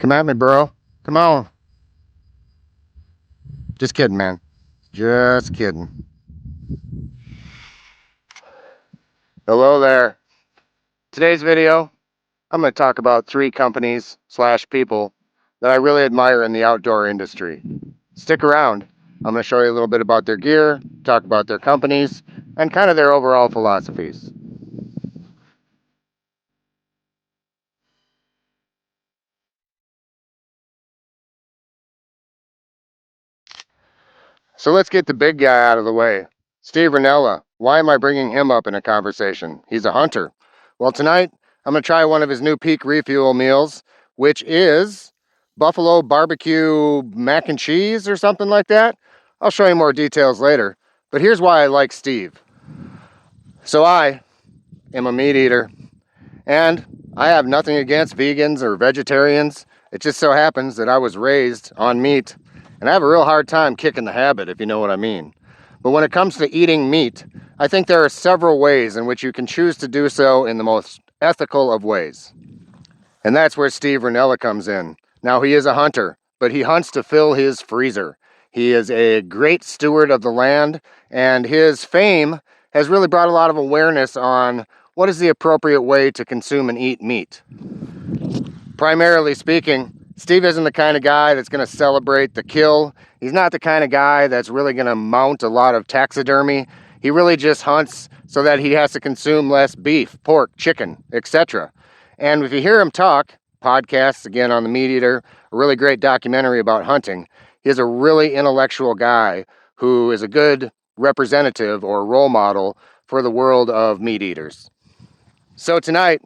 Come at me, bro. Come on. Just kidding, man. Just kidding. Hello there. Today's video, I'm going to talk about 3 companies / people that I really admire in the outdoor industry. Stick around. I'm going to show you a little bit about their gear, talk about their companies, and kind of their overall philosophies. So let's get the big guy out of the way. Steve Rinella. Why am I bringing him up in a conversation? He's a hunter. Well, tonight I'm going to try one of his new Peak Refuel meals, which is buffalo barbecue mac and cheese or something like that. I'll show you more details later. But here's why I like Steve. So I am a meat eater, and I have nothing against vegans or vegetarians. It just so happens that I was raised on meat, and I have a real hard time kicking the habit, if you know what I mean. But when it comes to eating meat, I think there are several ways in which you can choose to do so in the most ethical of ways. And that's where Steve Rinella comes in. Now, he is a hunter, but he hunts to fill his freezer. He is a great steward of the land, and his fame has really brought a lot of awareness on what is the appropriate way to consume and eat meat. Primarily speaking, Steve isn't the kind of guy that's going to celebrate the kill. He's not the kind of guy that's really going to mount a lot of taxidermy. He really just hunts so that he has to consume less beef, pork, chicken, etc. And if you hear him talk, podcasts, again on the Meat Eater, a really great documentary about hunting, he's a really intellectual guy who is a good representative or role model for the world of meat eaters. So tonight,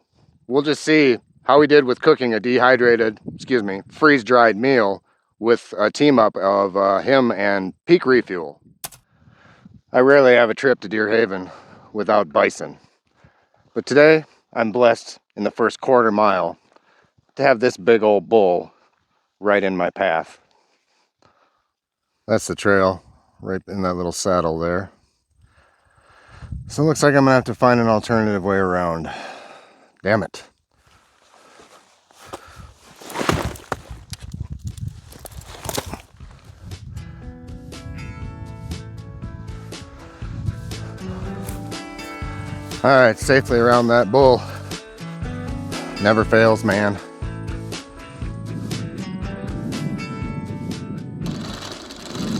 we'll just see how he did with cooking a freeze-dried meal with a team-up of him and Peak Refuel. I rarely have a trip to Deer Haven without bison, but today I'm blessed in the first quarter mile to have this big old bull right in my path. That's the trail, right in that little saddle there. So it looks like I'm gonna have to find an alternative way around. Damn it. All right, safely around that bull. Never fails, man.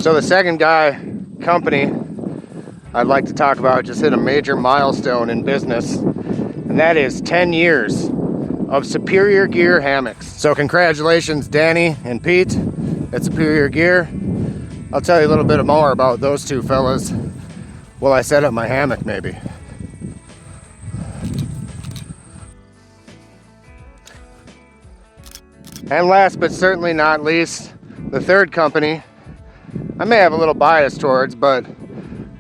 So the second company I'd like to talk about just hit a major milestone in business, and that is 10 years of Superior Gear hammocks. So congratulations, Danny and Pete at Superior Gear. I'll tell you a little bit more about those two fellas while I set up my hammock, maybe. And last but certainly not least, the third company I may have a little bias towards, but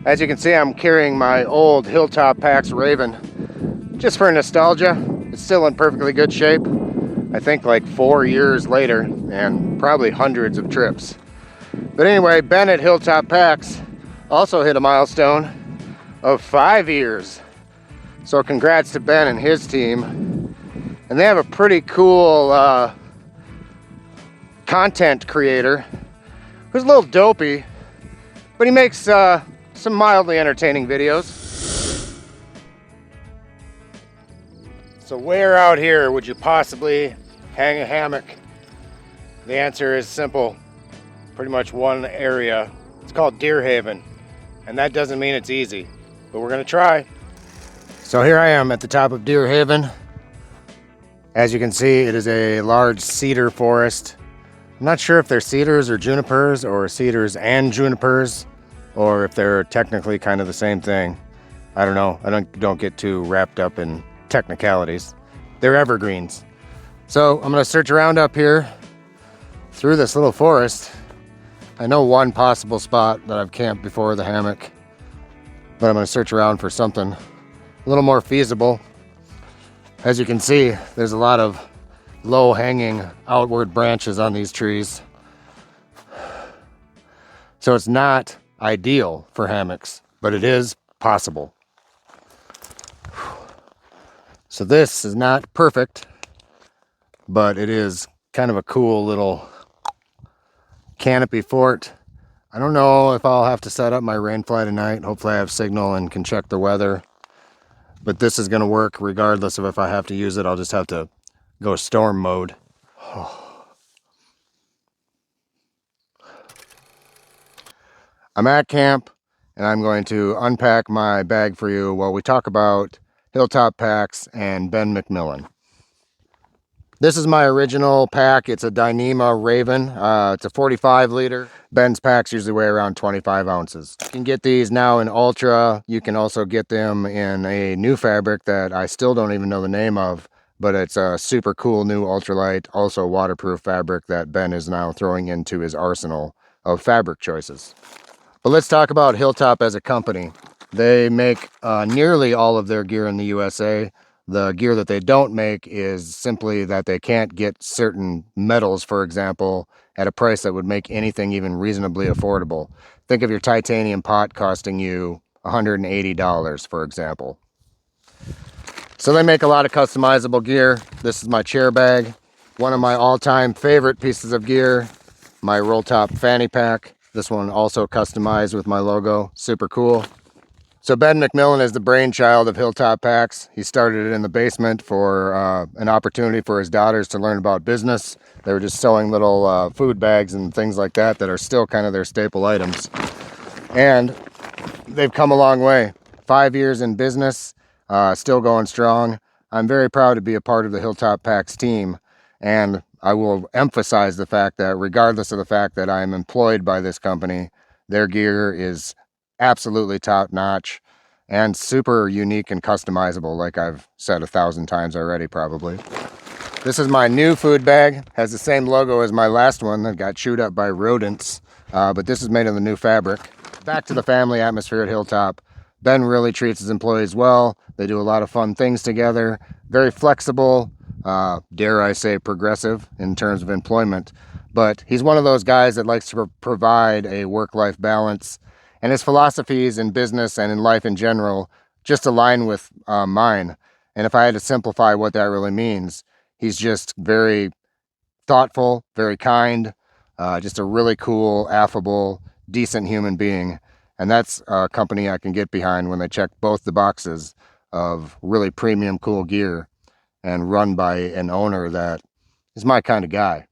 as you can see, I'm carrying my old Hilltop Packs Raven just for nostalgia. It's still in perfectly good shape. I think like 4 years later and probably hundreds of trips. But anyway, Ben at Hilltop Packs also hit a milestone of 5 years. So congrats to Ben and his team. And they have a pretty cool content creator who's a little dopey, but he makes some mildly entertaining videos. So where out here would you possibly hang a hammock? The answer is simple. Pretty much one area. It's called Deer Haven, and that doesn't mean it's easy, but we're gonna try. So here I am at the top of Deer Haven. As you can see, it is a large cedar forest. I'm not sure if they're cedars or junipers, or cedars and junipers, or if they're technically kind of the same thing. I don't know. I don't get too wrapped up in technicalities. They're evergreens. So I'm gonna search around up here through this little forest. I know one possible spot that I've camped before the hammock, but I'm gonna search around for something a little more feasible. As you can see, there's a lot of low-hanging outward branches on these trees. So it's not ideal for hammocks, but it is possible. So this is not perfect, but it is kind of a cool little canopy fort. I don't know if I'll have to set up my rainfly tonight. Hopefully I have signal and can check the weather. But this is going to work regardless of if I have to use it. I'll just have to go storm mode. I'm at camp and I'm going to unpack my bag for you while we talk about Hilltop Packs and Ben McMillan. This is my original pack. It's a Dyneema Raven. It's a 45 liter. Ben's packs usually weigh around 25 ounces. You can get these now in Ultra. You can also get them in a new fabric that I still don't even know the name of, but it's a super cool new ultralight, also waterproof fabric that Ben is now throwing into his arsenal of fabric choices. But let's talk about Hilltop as a company. They make nearly all of their gear in the USA. The gear that they don't make is simply that they can't get certain metals, for example, at a price that would make anything even reasonably affordable. Think of your titanium pot costing you $180, for example. So they make a lot of customizable gear. This is my chair bag. One of my all-time favorite pieces of gear, my roll top fanny pack. This one also customized with my logo. Super cool. So Ben McMillan is the brainchild of Hilltop Packs. He started it in the basement for an opportunity for his daughters to learn about business. They were just sewing little food bags and things like that that are still kind of their staple items. And they've come a long way. 5 years in business, still going strong. I'm very proud to be a part of the Hilltop Packs team. And I will emphasize the fact that regardless of the fact that I'm employed by this company, their gear is absolutely top notch and super unique and customizable, like I've said 1,000 times already probably. This is my new food bag. Has the same logo as my last one that got chewed up by rodents, but this is made of the new fabric. Back to the family atmosphere at Hilltop. Ben really treats his employees well. They do a lot of fun things together. Very flexible, dare I say progressive in terms of employment. But he's one of those guys that likes to provide a work-life balance. And his philosophies in business and in life in general just align with mine. And if I had to simplify what that really means, he's just very thoughtful, very kind, just a really cool, affable, decent human being. And that's a company I can get behind when they check both the boxes of really premium, cool gear and run by an owner that is my kind of guy.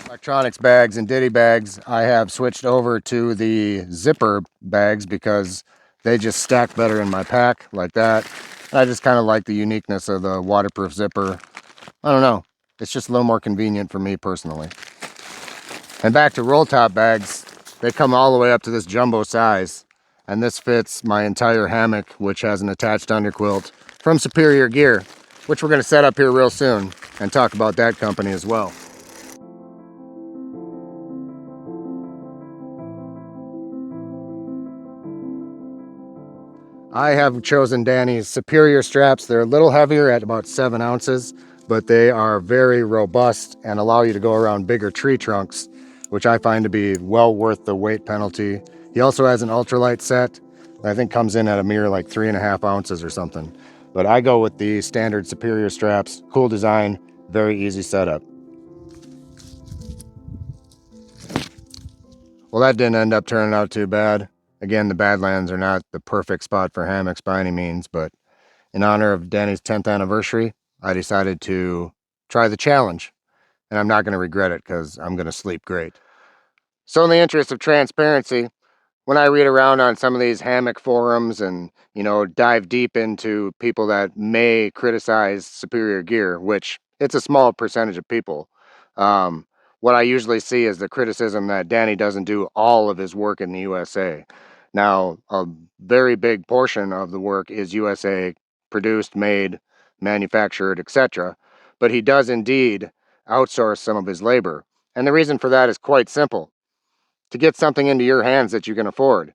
Electronics bags and ditty bags, I have switched over to the zipper bags because they just stack better in my pack like that. I just kind of like the uniqueness of the waterproof zipper. I don't know. It's just a little more convenient for me personally. And back to roll top bags, they come all the way up to this jumbo size. And this fits my entire hammock, which has an attached underquilt from Superior Gear, which we're going to set up here real soon and talk about that company as well. I have chosen Danny's Superior straps. They're a little heavier at about 7 ounces, but they are very robust and allow you to go around bigger tree trunks, which I find to be well worth the weight penalty. He also has an ultralight set that I think comes in at a mere like 3.5 ounces or something. But I go with the standard Superior straps. Cool design, very easy setup. Well, that didn't end up turning out too bad. Again, the Badlands are not the perfect spot for hammocks by any means, but in honor of Danny's 10th anniversary, I decided to try the challenge. And I'm not going to regret it because I'm going to sleep great. So in the interest of transparency, when I read around on some of these hammock forums and, dive deep into people that may criticize Superior Gear, which it's a small percentage of people, what I usually see is the criticism that Danny doesn't do all of his work in the USA. Now, a very big portion of the work is USA produced, made, manufactured, etc. But he does indeed outsource some of his labor. And the reason for that is quite simple: to get something into your hands that you can afford.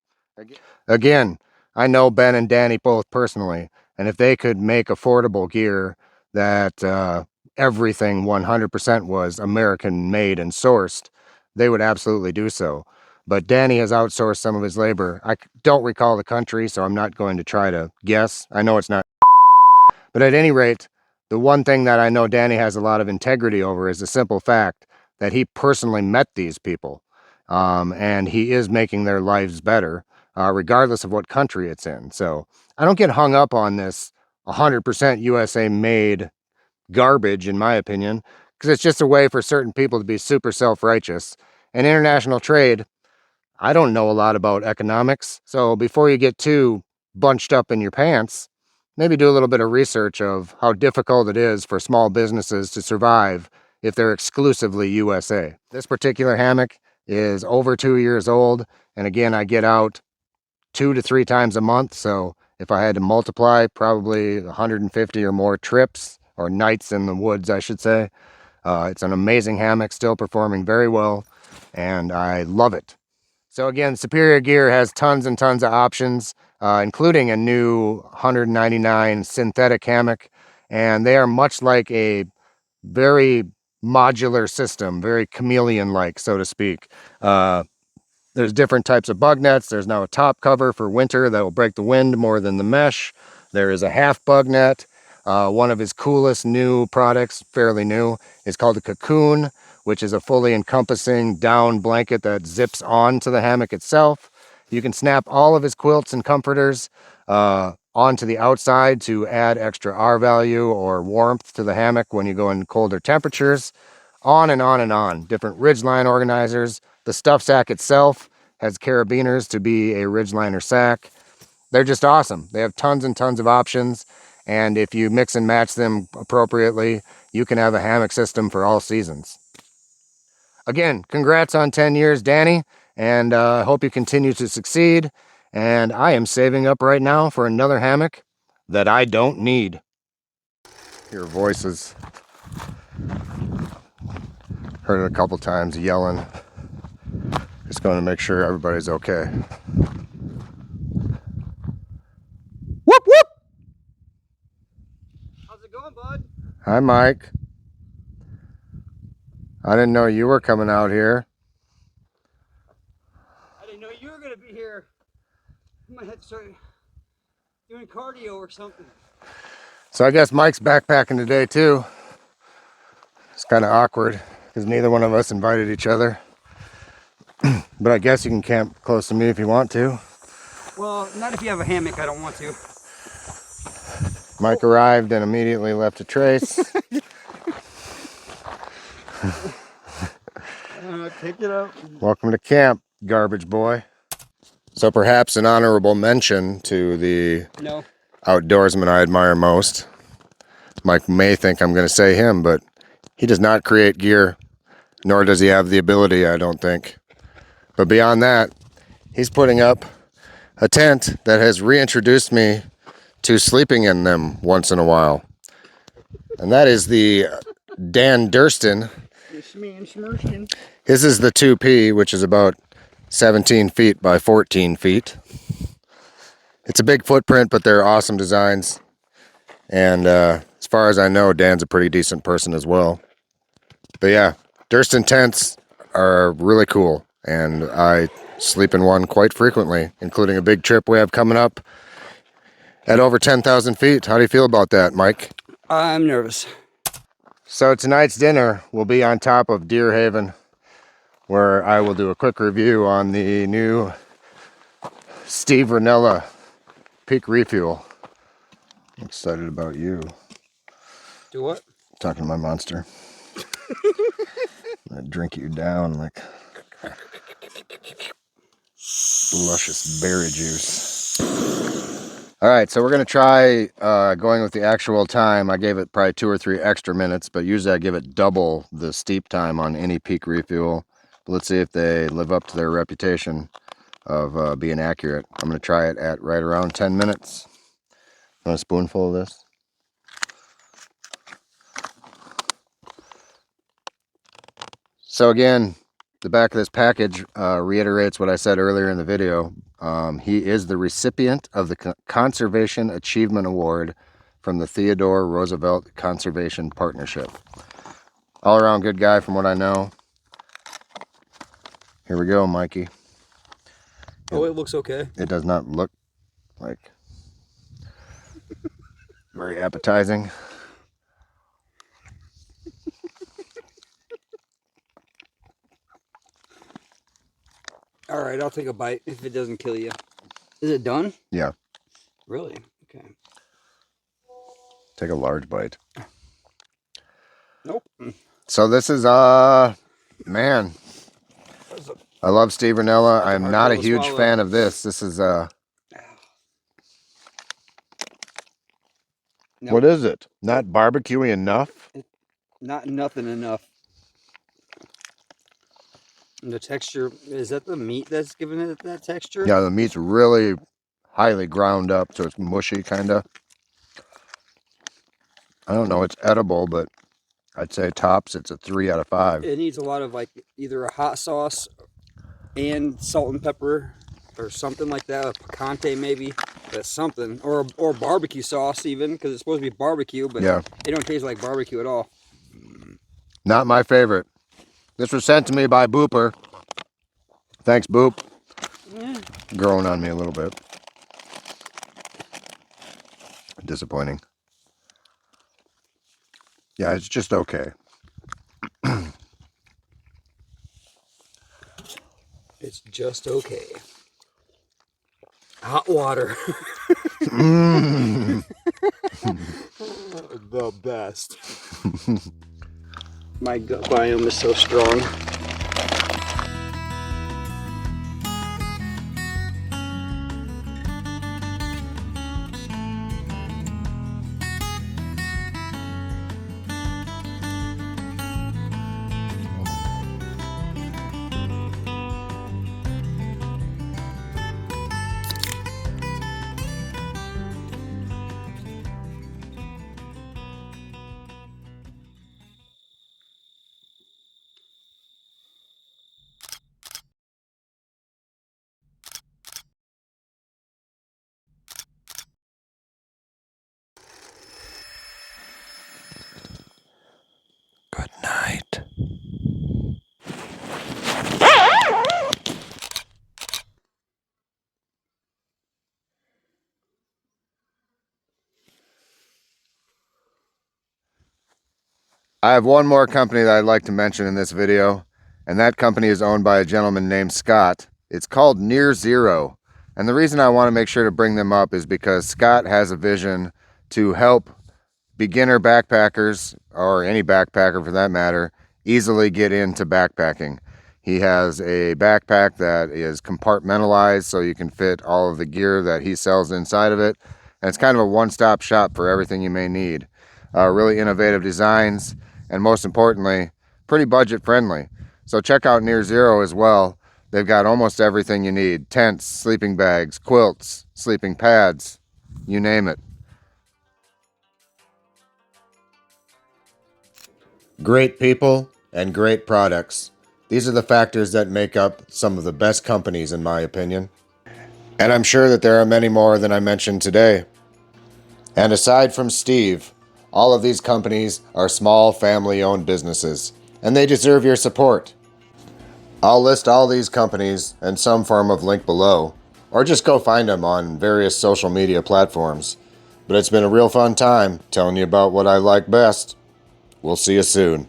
Again, I know Ben and Danny both personally, and if they could make affordable gear that everything 100% was American made and sourced, they would absolutely do so. But Danny has outsourced some of his labor. I don't recall the country, so I'm not going to try to guess. I know it's not. But at any rate, The one thing that I know Danny has a lot of integrity over is the simple fact that he personally met these people, and he is making their lives better, regardless of what country it's in. So I don't get hung up on this 100% USA made garbage, in my opinion, because it's just a way for certain people to be super self-righteous. And international trade, I don't know a lot about economics, so before you get too bunched up in your pants, maybe do a little bit of research of how difficult it is for small businesses to survive if they're exclusively USA. This particular hammock is over 2 years old, and again, I get out 2 to 3 times a month, so if I had to multiply, probably 150 or more trips, or nights in the woods, I should say. It's an amazing hammock, still performing very well, and I love it. So again, Superior Gear has tons and tons of options, including a new 199 synthetic hammock, and they are much like a very modular system, very chameleon-like, so to speak. There's different types of bug nets. There's now a top cover for winter that will break the wind more than the mesh. There is a half bug net. One of his coolest new products, fairly new, is called a cocoon, which is a fully encompassing down blanket that zips onto the hammock itself. You can snap all of his quilts and comforters onto the outside to add extra R value or warmth to the hammock when you go in colder temperatures. On and on and on. Different ridgeline organizers. The stuff sack itself has carabiners to be a ridgeliner sack. They're just awesome. They have tons and tons of options, and if you mix and match them appropriately, you can have a hammock system for all seasons. Again, congrats on 10 years, Danny, and I hope you continue to succeed. And I am saving up right now for another hammock that I don't need. Hear voices. Heard it a couple times yelling. Just going to make sure everybody's okay. Whoop whoop! How's it going, bud? Hi, Mike. I didn't know you were coming out here. I didn't know you were gonna be here. I might have to start doing cardio or something. So I guess Mike's backpacking today too. It's kind of awkward because neither one of us invited each other. But I guess you can camp close to me if you want to. Well, not if you have a hammock. I don't want to. Mike arrived and immediately left a trace. Pick it up. Welcome to camp, garbage boy. So perhaps an honorable mention to the outdoorsman I admire most. Mike may think I'm going to say him, but he does not create gear, nor does he have the ability, I don't think. But beyond that, he's putting up a tent that has reintroduced me to sleeping in them once in a while. And that is the Dan Durston. His is the 2P, which is about 17 feet by 14 feet. It's a big footprint, but they're awesome designs. And as far as I know, Dan's a pretty decent person as well. But yeah, Durston Tents are really cool. And I sleep in one quite frequently, including a big trip we have coming up at over 10,000 feet. How do you feel about that, Mike? I'm nervous. So tonight's dinner will be on top of Deer Haven, where I will do a quick review on the new Steve Rinella Peak Refuel. I'm excited about you. Do what? Talking to my monster. I'm gonna drink you down like luscious berry juice. All right, so we're gonna try going with the actual time. I gave it probably 2 or 3 extra minutes, but usually I give it double the steep time on any Peak Refuel. But let's see if they live up to their reputation of being accurate. I'm gonna try it at right around 10 minutes. Want a spoonful of this? So again, the back of this package reiterates what I said earlier in the video. He is the recipient of the Conservation Achievement Award from the Theodore Roosevelt Conservation Partnership. All around good guy from what I know. Here we go, Mikey. Oh, it looks okay. It does not look like very appetizing. All right, I'll take a bite if it doesn't kill you. Is it done? Yeah. Really? Okay. Take a large bite. Nope. So this is man. I love Steve Rinella. That's a I'm hard not a pill to huge swallow. fan of this. This is Nope. what is it? Not barbecuey enough? Not nothing enough. And the texture, is that the meat that's giving it that texture? Yeah, the meat's really highly ground up, so it's mushy kind of. I don't know, it's edible, but I'd say tops it's a 3 out of 5. It needs a lot of like either a hot sauce and salt and pepper or something like that, a picante maybe. That's something, or barbecue sauce even, because it's supposed to be barbecue, but Yeah. it don't taste like barbecue at all. Not my favorite. This was sent to me by Booper. Thanks, Boop. Yeah. Growing on me a little bit. Disappointing. Yeah, it's just okay. It's just okay. Hot water. Mm. The best. My gut biome is so strong. Good night. I have one more company that I'd like to mention in this video, and that company is owned by a gentleman named Scott. It's called Near Zero. And the reason I want to make sure to bring them up is because Scott has a vision to help beginner backpackers, or any backpacker for that matter, easily get into backpacking. He has a backpack that is compartmentalized so you can fit all of the gear that he sells inside of it. And it's kind of a one-stop shop for everything you may need. Really innovative designs, and most importantly, pretty budget friendly. So check out Near Zero as well. They've got almost everything you need. Tents, sleeping bags, quilts, sleeping pads, you name it. Great people and great products. These are the factors that make up some of the best companies in my opinion. And I'm sure that there are many more than I mentioned today. And aside from Steve, all of these companies are small family-owned businesses, and they deserve your support. I'll list all these companies in some form of link below, or just go find them on various social media platforms. But it's been a real fun time telling you about what I like best. We'll see you soon.